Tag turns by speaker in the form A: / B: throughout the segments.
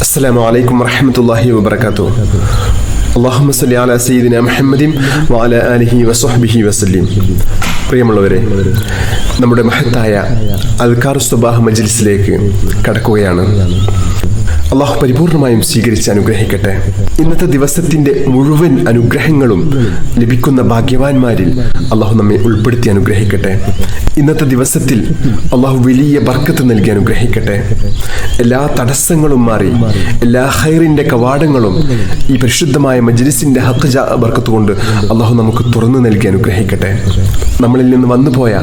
A: അസ്സലാമു അലൈക്കും വറഹ്മത്തുള്ളാഹി വബറകാതുഹു. അല്ലാഹുമ്മ സ്വല്ലി അലാ സയ്യിദിനാ മുഹമ്മദിൻ വഅലാ ആലിഹി വസ്വഹ്ബിഹി വസല്ലം. പ്രിയമുള്ളവരെ, നമ്മുടെ മഹത്തായ അദ്കാറുസ് സ്വബാഹ് മജ്ലിസിലേക്ക് കടക്കുകയാണ്. അള്ളാഹു പരിപൂർണമായും സ്വീകരിച്ച് അനുഗ്രഹിക്കട്ടെ. ഇന്നത്തെ ദിവസത്തിന്റെ മുഴുവൻ അനുഗ്രഹങ്ങളും ലഭിക്കുന്ന ഭാഗ്യവാന്മാരിൽ അള്ളാഹു നമ്മെ ഉൾപ്പെടുത്തി അനുഗ്രഹിക്കട്ടെ. ഇന്നത്തെ ദിവസത്തിൽ അള്ളാഹു വലിയ ബർക്കത്ത് നൽകി അനുഗ്രഹിക്കട്ടെ. എല്ലാ തടസ്സങ്ങളും മാറി എല്ലാ ഖൈറിന്റെ കവാടങ്ങളും ഈ പരിശുദ്ധമായ മജ്ലിസിന്റെ ഹഖ് ബർക്കത്ത് കൊണ്ട് അള്ളാഹു നമുക്ക് തുറന്നു നൽകി അനുഗ്രഹിക്കട്ടെ. നമ്മളിൽ നിന്ന് വന്നുപോയ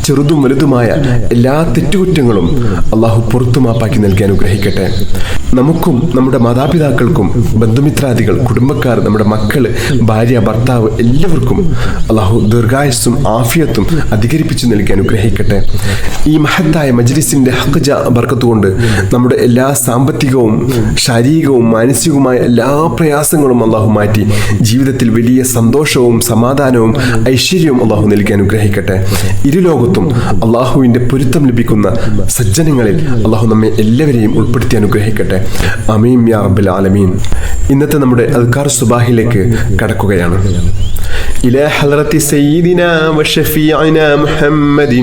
A: ചെറുതും വലുതുമായ എല്ലാ തെറ്റുകുറ്റങ്ങളും അള്ളാഹു പുറത്തുമാപ്പാക്കി നൽകി അനുഗ്രഹിക്കട്ടെ. നമുക്കും നമ്മുടെ മാതാപിതാക്കൾക്കും ബന്ധുമിത്രാദികൾ, കുടുംബക്കാർ, നമ്മുടെ മക്കള്, ഭാര്യ, ഭർത്താവ് എല്ലാവർക്കും അള്ളാഹു ദീർഘായുസ്സും ആഫിയത്തും അധികരിപ്പിച്ചു നൽകി അനുഗ്രഹിക്കട്ടെ. ഈ മഹത്തായ മജ്ലിസിന്റെ ഹഖ് ബർക്കത്ത് കൊണ്ട് നമ്മുടെ എല്ലാ സാമ്പത്തികവും ശാരീരികവും മാനസികവുമായ എല്ലാ പ്രയാസങ്ങളും അള്ളാഹു മാറ്റി ജീവിതത്തിൽ വലിയ സന്തോഷവും സമാധാനവും ഐശ്വര്യവും അള്ളാഹു നൽകി അനുഗ്രഹിക്കട്ടെ. ഇരുലോകത്തും അള്ളാഹുവിന്റെ പൊരുത്തം ലഭിക്കുന്ന സജ്ജനങ്ങളിൽ അള്ളാഹു നമ്മെ എല്ലാവരെയും ഉൾപ്പെടുത്തി അനുഗ്രഹിക്കട്ടെ. ആമീൻ യാ റബ്ബൽ ആലമീൻ. ഇന്നത്തെ നമ്മുടെ അദ്കാർ സുബാഹിലേക്ക് കടക്കുകയാണ്. إلى حضرة سيدنا وشفيعنا محمد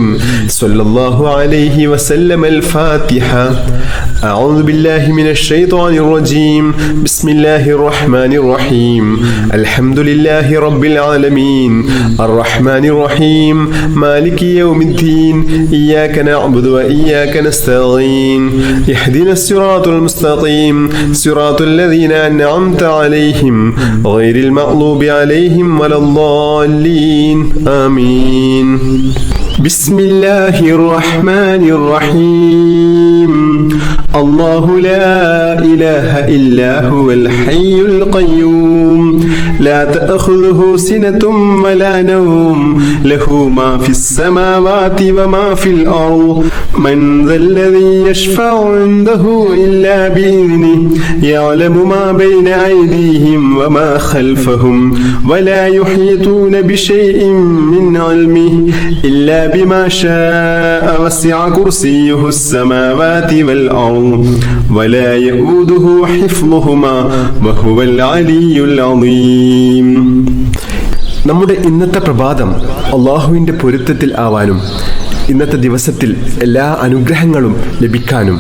A: صلى الله عليه وسلم الفاتحة. أعوذ بالله من الشيطان الرجيم. بسم الله الرحمن الرحيم. الحمد لله رب العالمين الرحمن الرحيم مالك يوم الدين إياك نعبد وإياك نستعين اهدنا الصراط المستقيم صراط الذين أنعمت عليهم غير المغضوب عليهم ولا الضالين آمين. بسم الله الرحمن الرحيم. الله لا إله إلا هو الحي القيوم لا تأخذه سنة ولا نوم له ما في السماوات وما في الأرض من ذا الذي يشفع عنده إلا بإذنه يعلم ما بين أيديهم وما خلفهم ولا يحيطون بشيء من علمه إلا بما شاء وسع كرسيه السماوات والأرض ولا يؤوده حفظهما وهو العلي العظيم. നമ്മുടെ ഇന്നത്തെ പ്രഭാതം അള്ളാഹുവിൻ്റെ പൊരുത്തത്തിൽ ആവാനും ഇന്നത്തെ ദിവസത്തിൽ എല്ലാ അനുഗ്രഹങ്ങളും ലഭിക്കാനും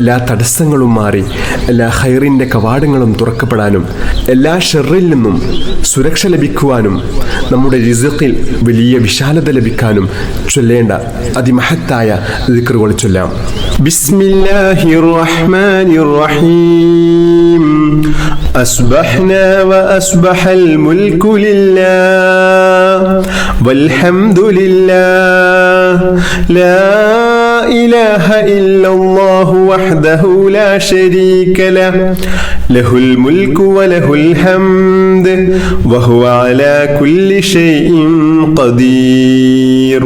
A: എല്ലാ തടസ്സങ്ങളും മാറി എല്ലാ ഖൈറിൻ്റെ കവാടങ്ങളും തുറക്കപ്പെടാനും എല്ലാ ഷർറിൽ നിന്നും സുരക്ഷ ലഭിക്കുവാനും നമ്മുടെ റിസ്ഖിൽ വലിയ വിശാലത ലഭിക്കാനും ചൊല്ലേണ്ട അതിമഹത്തായ ദിക്റുകൾ ചൊല്ലാം. ബിസ്മില്ലാഹിർ റഹ്മാനിർ റഹീം. അസ്ബഹ്നാ വഅസ്ബഹൽ മുൽക്കു ലില്ലാഹ് വൽഹംദുലില്ലാഹ് ലാ ഇലാഹ ഇല്ലല്ലാഹു വഹ്ദഹു ലാ ശരീക ലഹു ലഹുൽ മുൽക്കു വലഹുൽ ഹംദ് വഹുവ അലാ കുല്ലി ഷൈഇൻ ഖദീർ.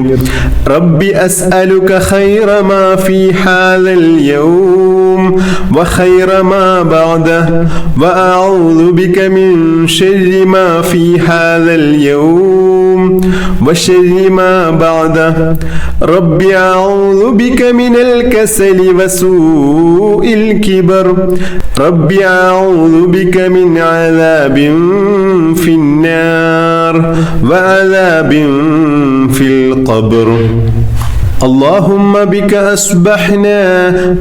A: റബ്ബി അസ്അലുക ഖൈറ മാ ഫീ ഹാദൽ യൗം വഖൈറ മാ ബഅദഹു വഅഊദു ബിക മിൻ ശർരി മാ ഫീ ഹാദൽ യൗം വശർരി മാ ബഅദഹു. റബ്ബി അഊദു ബിക മിനൽ കസലി വസൂഇൽ കിബർ. റബ്ബി അഊദു ബിക മിൻ അദാബിൻ ഫിന്നാർ വഅദാബിൻ ഫിൽ ഖബ്ർ. اللهم بك أصبحنا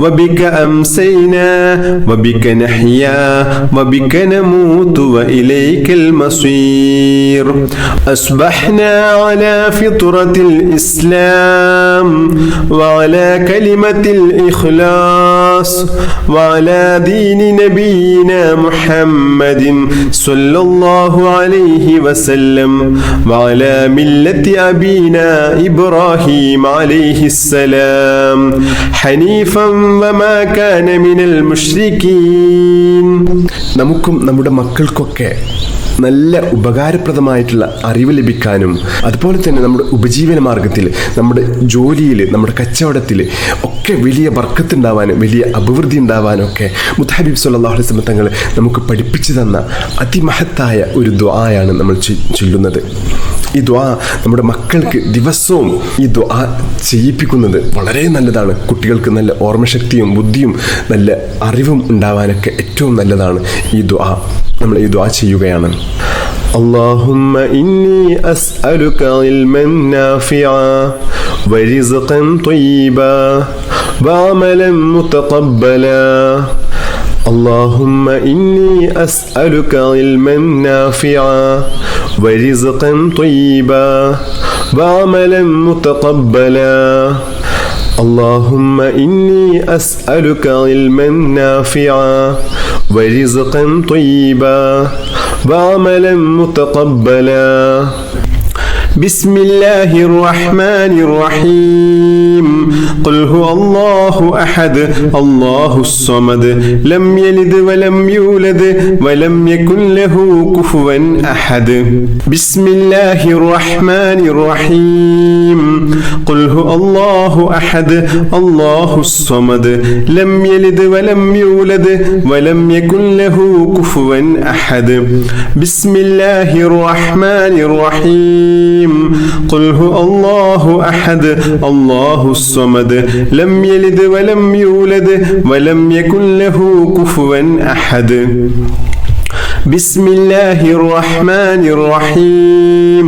A: وبك أمسينا وبك نحيا وبك نموت وإليك المصير. أصبحنا على فطرة الإسلام وعلى كلمة الإخلاص وعلى دين نبينا محمد صلى الله عليه وسلم وعلى ملة أبينا إبراهيم عليه السلام حنيفا وما كان من المشركين. നമുക്കും നമ്മുടെ മക്കൾക്കൊക്കെ നല്ല ഉപകാരപ്രദമായിട്ടുള്ള അറിവ് ലഭിക്കാനും അതുപോലെ തന്നെ നമ്മുടെ ഉപജീവന മാർഗത്തിൽ, നമ്മുടെ ജോലിയിൽ, നമ്മുടെ കച്ചവടത്തിൽ ഒക്കെ വലിയ ബർക്കത്ത് ഉണ്ടാവാനും വലിയ അഭിവൃദ്ധി ഉണ്ടാവാനും ഒക്കെ മുത്തഹബീബ് സ്വല്ലല്ലാഹു അലൈഹി വസല്ലം തങ്ങൾ നമുക്ക് പഠിപ്പിച്ചു തന്ന അതിമഹത്തായ ഒരു ദുആയാണ് നമ്മൾ ചൊല്ലുന്നത്. ഈ ദുആ നമ്മുടെ മക്കൾക്ക് ദിവസവും ഈ ദുആ ചെയ്യിപ്പിക്കുന്നത് വളരെ നല്ലതാണ്. കുട്ടികൾക്ക് നല്ല ഓർമ്മശക്തിയും ബുദ്ധിയും നല്ല അറിവും ഉണ്ടാവാനൊക്കെ ഏറ്റവും നല്ലതാണ് ഈ ദുആ. നമ്മൾ ഈ ദുആ ചെയ്യുകയാണ്. اللهم إني أسألك علما نافعا ورزقا طيبا وعملا متقبلا. اللهم إني أسألك علما نافعا ورزقا طيبا وعملا متقبلا. اللهم إني أسألك علما نافعا ورزقا طيبا وعملا متقبلا. بسم الله الرحمن الرحيم. قل هو الله أحد الله الصمد لم يلد ولم يولد ولم يكن له كفوا أحد. بسم الله الرحمن الرحيم. قل هو الله أحد الله الصمد لم يلد ولم يولد ولم يكن له كفوا أحد. بسم الله الرحمن الرحيم. قل هو الله أحد الله الصمد لم يلد ولم يولد ولم يكن له كفوا أحد. بسم الله الرحمن الرحيم.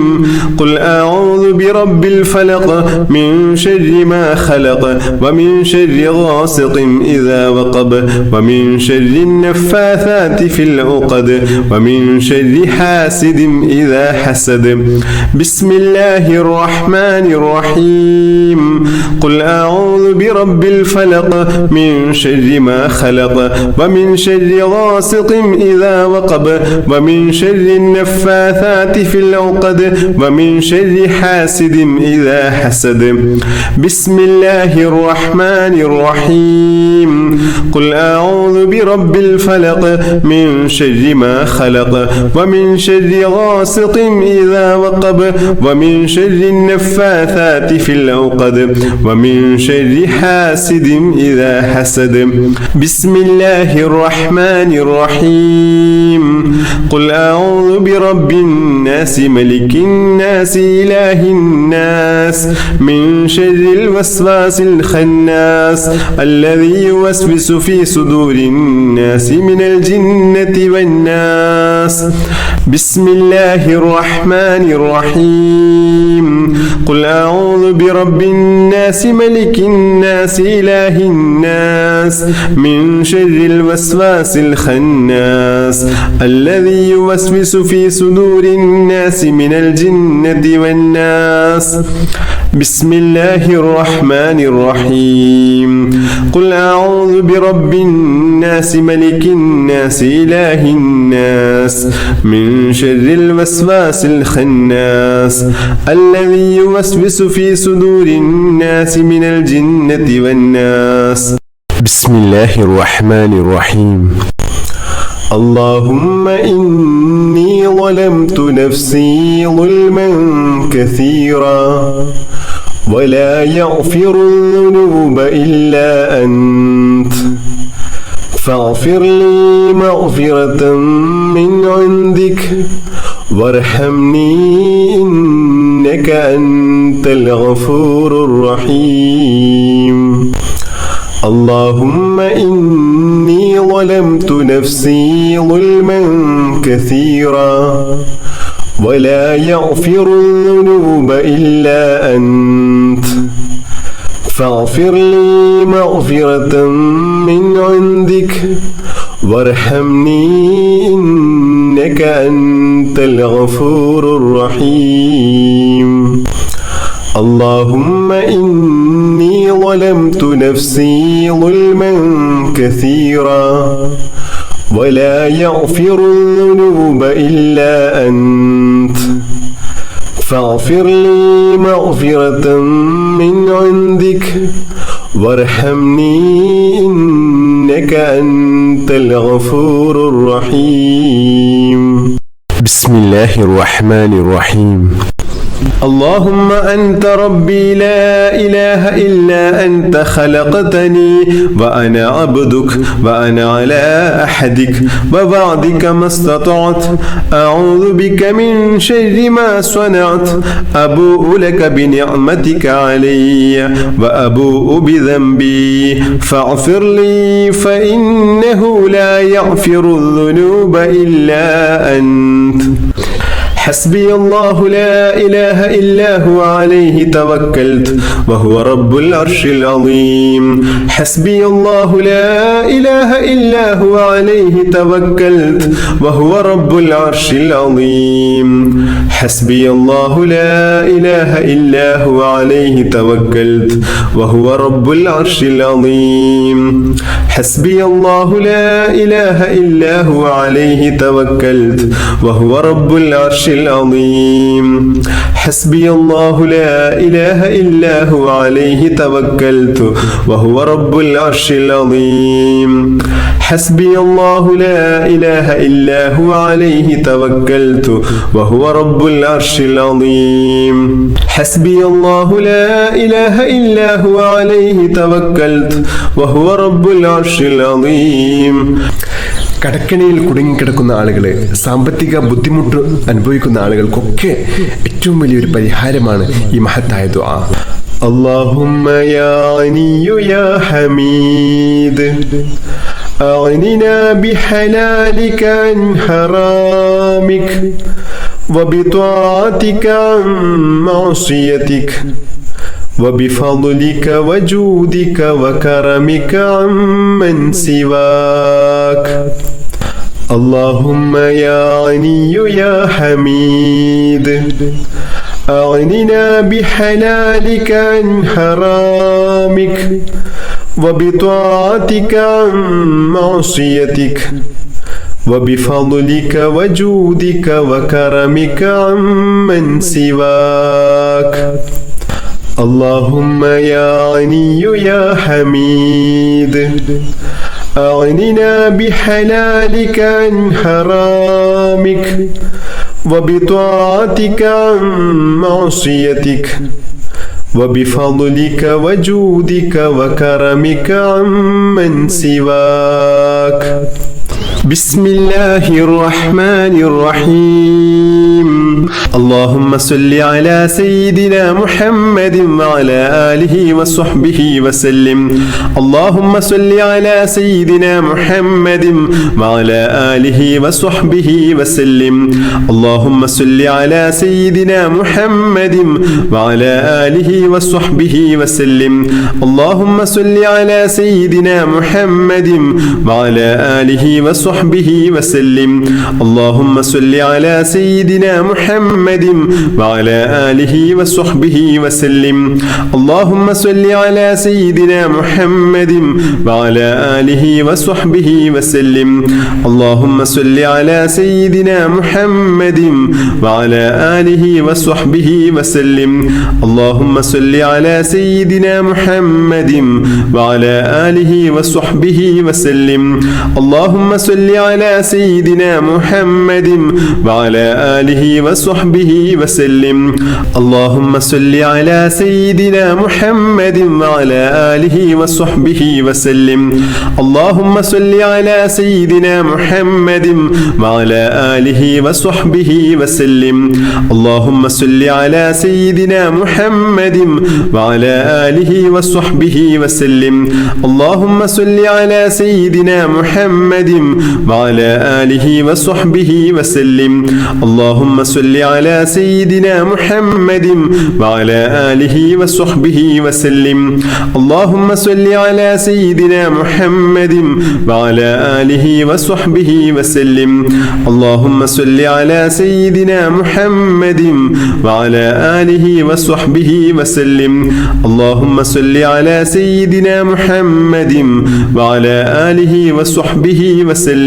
A: قل أعوذ برب الفلق من شر ما خلق ومن شر غاسق إذا وقب ومن شر النفاثات في العقد ومن شر حاسد إذا حسد. بسم الله الرحمن الرحيم. قل أعوذ برب الفلق من شر ما خلق ومن شر غاسق إذا وقب ومن شر النفاثات في العقد ومن شر حاسد إذا حسد. بسم الله الرحمن الرحيم. قل أعوذ برب الفلق من شر ما خلق ومن شر غاسق إذا وقب ومن شر النفاثات في العقد ومن شر حاسد إذا حسد. بسم الله الرحمن الرحيم. قل أعوذ برب الناس ملك الناس إله الناس من شر الوسواس الخناس الذي يوسوس في صدور الناس من الجنة والناس. بسم الله الرحمن الرحيم. قل أعوذ برب الناس ملك الناس إله الناس من شر الوسواس الخناس الذي يوسوس في صدور الناس من الجنة والناس. بسم الله الرحمن الرحيم. قل أعوذ برب الناس ملك الناس إله الناس من شر الوسواس الخناس الذي يوسوس في صدور الناس من الجنة والناس. بسم الله الرحمن الرحيم. اللهم إني ظلمت نفسي ظلما كثيرا ولا يغفر الذنوب إلا أنت فاغفر لي مغفرة من عندك وارحمني إنك أنت الغفور الرحيم. اللهم إني ظلمت نفسي ظلما كثيرا ولا يغفر الذنوب إلا أنت فاغفر لي مغفرة من عندك وارحمني إنك أنت الغفور الرحيم. اللهم إني ظلمت نفسي ظلما كثيرا ولا يغفر الذنوب إلا أنت فاغفر لي مغفرة من عندك وارحمني إنك أنت الغفور الرحيم. بسم الله الرحمن الرحيم. اللهم أنت ربي لا إله إلا أنت خلقتني وأنا عبدك وأنا على أحدك ووعدك ما استطعت أعوذ بك من شر ما صنعت أبوء لك بنعمتك علي وأبوء بذنبي فاغفر لي فإنه لا يغفر الذنوب إلا أنت حسبي الله لا إله إلا هو عليه توكلت وهو رب العرش العظيم حسبي الله لا إله إلا هو عليه توكلت وهو رب العرش العظيم حسبي الله لا إله إلا هو عليه توكلت وهو رب العرش العظيم حسبي الله لا إله إلا هو عليه توكلت وهو رب العرش العظيم حسبي الله لا إله إلا هو عليه توكلت وهو رب العرش العظيم حسبي الله لا إله إلا هو عليه توكلت وهو رب العرش العظيم حسبي الله لا إله إلا هو عليه توكلت وهو رب العرش العظيم കടക്കണിയിൽ കുടുങ്ങിക്കിടക്കുന്ന ആളുകളെ, സാമ്പത്തിക ബുദ്ധിമുട്ട് അനുഭവിക്കുന്ന ആളുകൾക്കൊക്കെ ഏറ്റവും വലിയൊരു പരിഹാരമാണ് ഈ മഹത്തായ ദുആ. اللهم يا غني يا حميد أغننا بحلالك عن حرامك وبطاعتك عن معصيتك وبفضلك وجودك وكرمك عمن سواك. اللهم يا غني يا حميد أغننا بحلالك عن حرامك وبطاعتك عن معصيتك وبفضلك وجودك وكرمك عمن سواك. اللهم يا غني يا حميد أغننا بحلالك عن حرامك وبطاعتك عن معصيتك وبفضلك وجودك وكرمك عمن سواك. بسم الله الرحمن الرحيم. اللهم صل على سيدنا محمد وعلى آله وصحبه وسلم. اللهم صل على سيدنا محمد وعلى آله وصحبه وسلم. اللهم صل على سيدنا محمد وعلى آله وصحبه وسلم. اللهم صل على سيدنا محمد وعلى آله وصحبه وسلم. اللهم صل على سيدنا محمد وعلى آله وصحبه وسلم. اللهم صل على سيدنا محمد وعلى آله وصحبه وسلم. اللهم صل على سيدنا محمد وعلى آله وصحبه وسلم. اللهم صل على سيدنا محمد وعلى آله وصحبه وسلم. اللهم صل على سيدنا محمد وعلى آله وصحبه وسلم. اللهم صل على سيدنا محمد وعلى آله وصحبه وسلم. اللهم صل على سيدنا محمد وعلى آله وصحبه وسلم. اللهم صل على سيدنا محمد وعلى آله وصحبه وسلم. اللهم صل على سيدنا محمد وعلى آله وصحبه وسلم. اللهم صل على سيدنا محمد وعلى آله وصحبه وسلم. اللهم صل على سيدنا محمد وعلى آله وصحبه وسلم. اللهم صل على سيدنا محمد وعلى آله وصحبه وسلم. اللهم صل على سيدنا محمد وعلى آله وصحبه وسلم.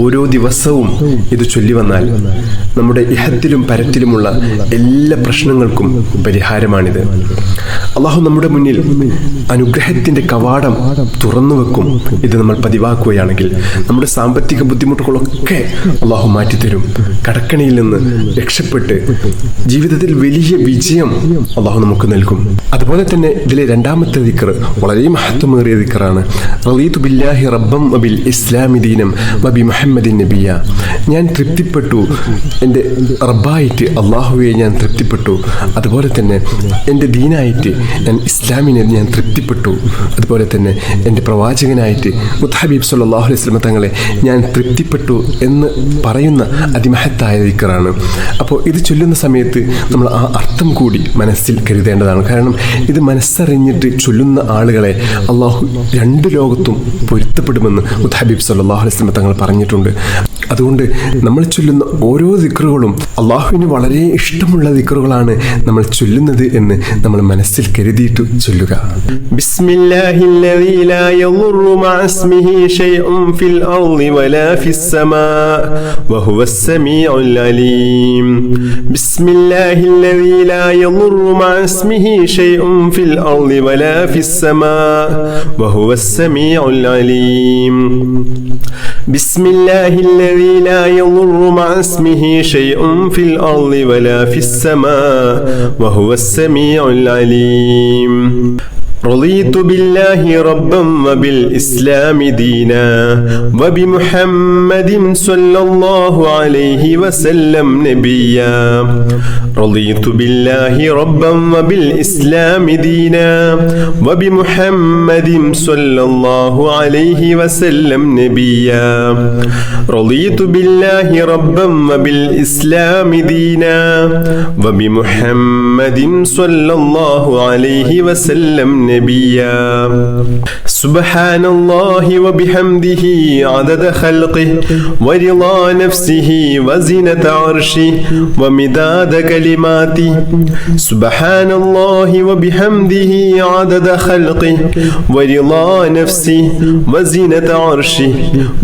B: ഓരോ ദിവസവും ഇത് ചൊല്ലി വന്നാൽ നമ്മുടെ ഇഹത്തിലും പരത്തിലുമുള്ള എല്ലാ പ്രശ്നങ്ങൾക്കും പരിഹാരമാണിത്. അള്ളാഹു നമ്മുടെ മുന്നിൽ അനുഗ്രഹത്തിന്റെ കവാടം തുറന്നു വെക്കും. ഇത് നമ്മൾ പതിവാക്കുകയാണെങ്കിൽ നമ്മുടെ സാമ്പത്തിക ബുദ്ധിമുട്ടുകളൊക്കെ അള്ളാഹു മാറ്റിത്തരും. കടക്കണിയിൽ നിന്ന് രക്ഷപ്പെട്ട് ജീവിതത്തിൽ വലിയ വിജയം അള്ളാഹു നമുക്ക് നൽകും. അതുപോലെ തന്നെ ഇതിലെ രണ്ടാമത്തെ ദിക്ർ വളരെ മഹത്വമേറിയ ദിക്റാണ്. റളീതു ബില്ലാഹി റബ്ബൻ വബിൽ ഇസ്ലാമി ദീനം വബി മുഹമ്മദിൻ നബിയ. ഞാൻ തൃപ്തിപ്പെട്ടു, എൻ്റെ റബ്ബായിട്ട് അള്ളാഹുവെ ഞാൻ തൃപ്തിപ്പെട്ടു. അതുപോലെ തന്നെ എൻ്റെ ദീനായിട്ട് ഞാൻ ഇസ്ലാമിനെ ഞാൻ തൃപ്തിപ്പെട്ടു. അതുപോലെ തന്നെ എൻ്റെ പ്രവാചകനായിട്ട് മുത്തഹബീബ് സല്ലല്ലാഹു അലൈഹി വസല്ലം തങ്ങളെ ഞാൻ തൃപ്തിപ്പെട്ടു എന്ന് പറയുന്ന അതിമഹത്തായ ദിക്റാണ്. അപ്പോൾ ഇത് ചൊല്ലുന്ന സമയത്ത് നമ്മൾ ആ അർത്ഥം കൂടി മനസ്സിൽ കരുതേണ്ടതാണ്. കാരണം ഇത് മനസ്സറിഞ്ഞിട്ട് ചൊല്ലുന്ന ആളുകളെ അള്ളാഹു രണ്ട് ലോകത്തും പൊരുത്തപ്പെടുമെന്ന് മുത്തഹബീബ് സല്ലല്ലാഹു അലൈഹി വസല്ലം തങ്ങൾ പറഞ്ഞിട്ടുണ്ട്. അതുകൊണ്ട് നമ്മൾ ചൊല്ലുന്ന ഓരോ ദിക്റുകളും അള്ളാഹുവിന് വളരെ ഇഷ്ടമുള്ള ദിക്റുകളാണ് നമ്മൾ ചൊല്ലുന്നത് എന്ന് നമ്മൾ മനസ്സിൽ കരുതിയിട്ട് ചൊല്ലുക.
A: ബിസ്മില്ലാഹില്ലദീ ലാ യദുറു മഅ ഇസ്മിഹി ശൈഉൻ ഫിൽ അർളി വലാ ഫിസ് സമാ വഹുവസ് സമീഉൽ അലീം. ബിസ്മില്ലാഹില്ലദീ ലാ യദുറു മഅ ഇസ്മിഹി ശൈഉൻ ഫിൽ അർളി വലാ ഫിസ് സമാ വഹുവസ് സമീഉൽ അലീം. ബിസ്മില്ലാഹില്ലദീ ലാ യദുറു മഅ ഇസ്മിഹി ശൈഉൻ ഫിൽ അർളി വലാ ഫിസ് സമാ വഹുവസ് സമീഉൽ അലീം. رضيت بالله ربا وبالإسلام دينا وبمحمد صلى الله عليه وسلم نبيا. رضيت بالله ربا وبالإسلام دينا وبمحمد صلى الله عليه وسلم نبيا. رضيت بالله ربا وبالإسلام دينا وبمحمد صلى الله عليه وسلم نبيا. سبحان الله وبحمده عدد خلقه ورضا نفسه وزنة عرشه ومداد كلماته. سبحان الله وبحمده عدد خلقه ورضا نفسه وزنة عرشه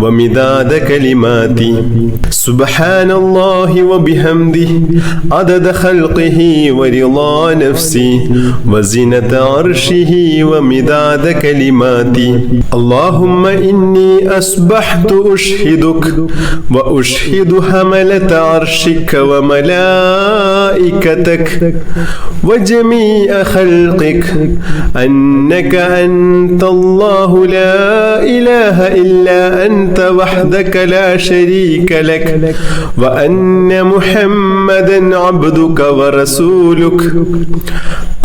A: ومداد كلماته. سبحان الله وبحمده عدد خلقه ورضا نفسه وزنة عرشه ومداد كلماتي. اللهم إني أصبحت أشهدك وأشهد حملة عرشك وملائكتك وجميع خلقك أنك أنت الله لا إله إلا أنت وحدك لا شريك لك وأن محمدا عبدك ورسولك.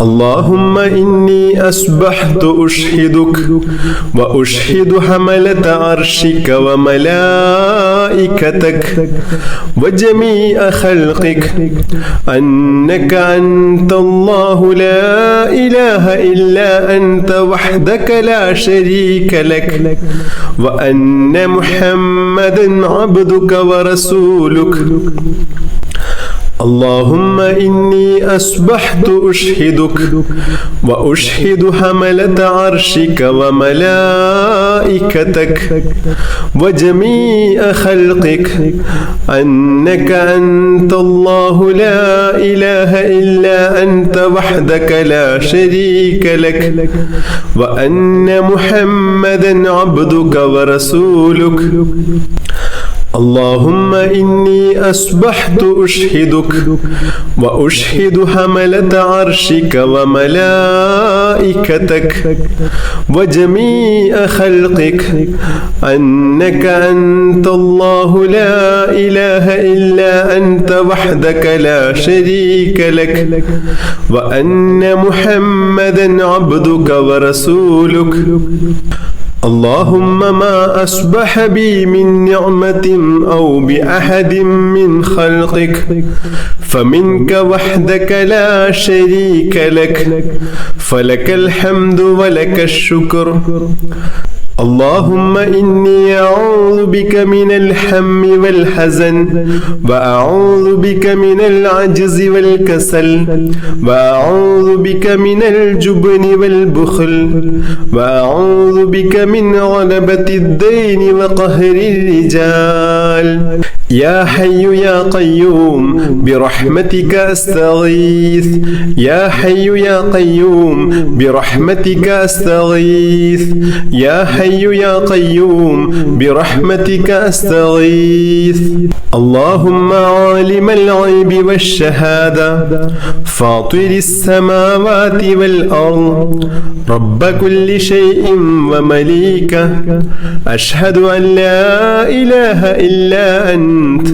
A: اللهم إني أصبحت أشهدك وأشهد حملة عرشك وملائكتك وجميع خلقك أنك أنت الله لا إله إلا أنت وحدك لا شريك لك وأن محمدا عبدك ورسولك. اللهم إني أصبحت أشهدك وأشهد حملة عرشك وملائكتك وجميع خلقك أنك أنت الله لا إله إلا أنت وحدك لا شريك لك وأن محمدا عبدك ورسولك. اللهم إني أصبحت أشهدك وأشهد حملة عرشك وملائكتك وجميع خلقك أنك أنت الله لا إله إلا أنت وحدك لا شريك لك وأن محمدا عبدك ورسولك. اللهم ما أصبح بي من نعمة أو بأحد من خلقك فمنك وحدك لا شريك لك فلك الحمد ولك الشكر. اللهم إني أعوذ بك من الهم والحزن وأعوذ بك من العجز والكسل وأعوذ بك من الجبن والبخل وأعوذ بك من غلبة الدين وقهر الرجال يا حي يا قيوم برحمتك أستغيث يا حي يا قيوم برحمتك أستغيث يا حي يا قيوم برحمتك أستغيث اللهم عالم الغيب والشهادة فاطر السماوات والأرض رب كل شيء ومليكه أشهد أن لا إله إلا أنت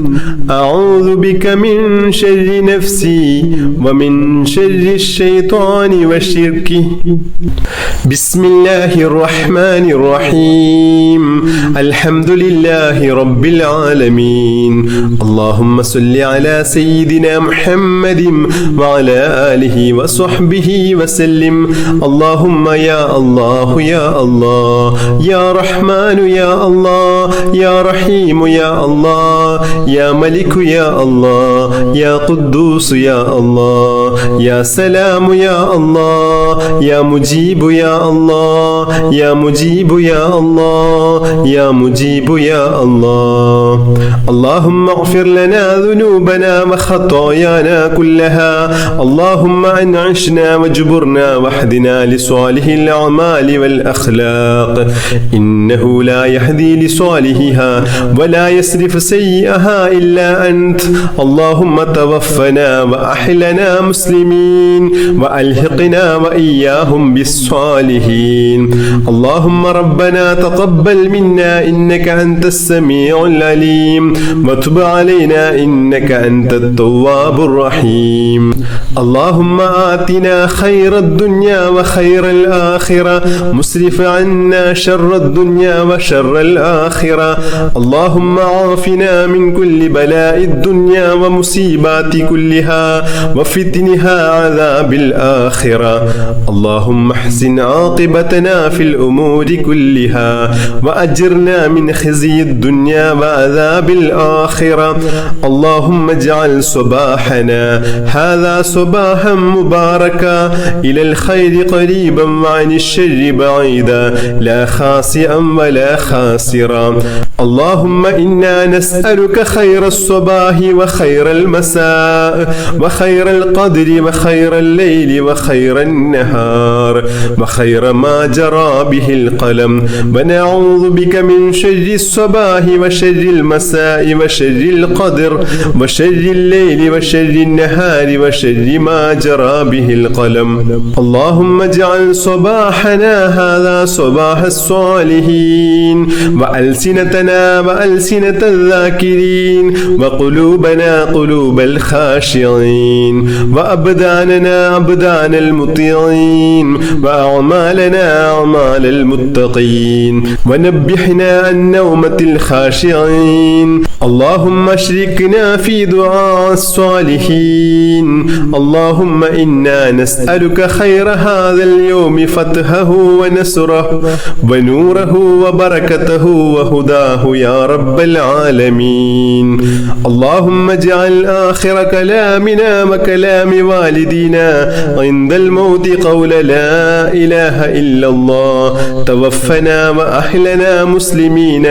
A: أعوذ بك من شر نفسي ومن شر الشيطان وشركه بسم الله الرحمن الرحيم الحمد لله رب العالمين اللهم صل على سيدنا محمد وعلى آله وصحبه وسلم اللهم يا الله يا الله يا رحمن يا الله يا رحيم يا الله يا ملك يا الله يا قدوس يا الله يا سلام يا الله يا مجيب يا الله يا مجيب يا الله يا مجيب يا الله اللهم اغفر لنا ذنوبنا وخطايانا كلها اللهم أنعشنا واجبرنا واهدنا لصالح الأعمال والأخلاق إنه لا يهدي لصالحها ولا يصرف سيئها إلا أنت اللهم توفنا وأحلنا مسلمين وألحقنا وإياهم بالصالحين اللهم ربنا تقبل منا إنك أنت السميع العليم وتب علينا إنك أنت التواب الرحيم اللهم آتنا خير الدنيا وخير الآخرة مسرف عنا شر الدنيا وشر الآخرة اللهم عافنا من كل بلاء الدنيا ومصيبات كلها وفتنها عذاب الآخرة اللهم احسن عاقبتنا في الأمور كلها وأجرنا من خزي الدنيا وعذاب الآخرة اللهم اجعل صباحنا هذا صباحا مباركا إلى الخير قريبا وعن الشر بعيدا لا خاسئا ولا خاسرا اللهم إنا نسألك خير الصباح وخير المساء وخير القدر وخير الليل وخير النهار وخير ما جرى به القلم ونعوذ بك من شر الصباح وشر المساء وشر القدر وشر الليل وشر النهار وشر ما جرى به القلم اللهم اجعل صباحنا هذا صباح الصالحين وألسنتنا وألسنة الذاكرين وقلوبنا قلوب الخاشعين وأبداننا أبدان المطيعين وأعمالنا أعمال المتقين ونبحنا عن نومة الخاشعين اللهم اشركنا في دعاء الصالحين اللهم إنا نسألك خير هذا اليوم فتحه ونصره ونوره وبركته وهداه يا رب العالمين اللهم اجعل آخر كلامنا وكلام والدينا عند الموت قول لا إله إلا الله توفنا وأحلنا مسلمين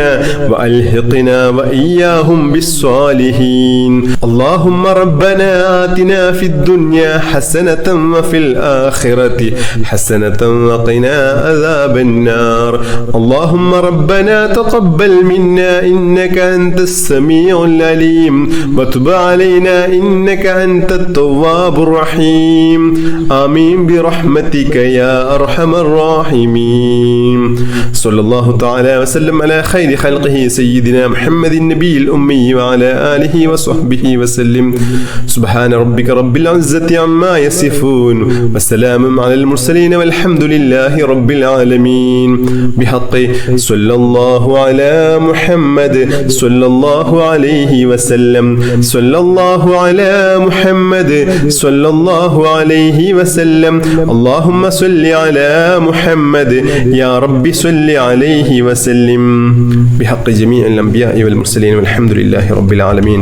A: وألحقنا وإياهم بالصالحين اللهم ربنا آتنا في الدنيا حسنة وفي الآخرة حسنة وقنا عذاب النار اللهم ربنا تقبل منا إنك أنت السميع العليم وتب علينا إنك أنت التواب الرحيم آمين برحمتك يا أرحم الراحمين صلى الله تعالى وسلم على خير خلقه سيدنا محمد النبي الأمي وعلى آله وصحبه وسلم سبحان ربك رب العزة عما يصفون وسلام على المرسلين والحمد لله رب العالمين بحق صلى الله على محمد صلى الله الله عليه وسلم صلى الله على محمد صلى الله عليه وسلم اللهم صل على محمد يا رب صل عليه وسلم بحق جميع الأنبياء والمرسلين والحمد لله رب العالمين.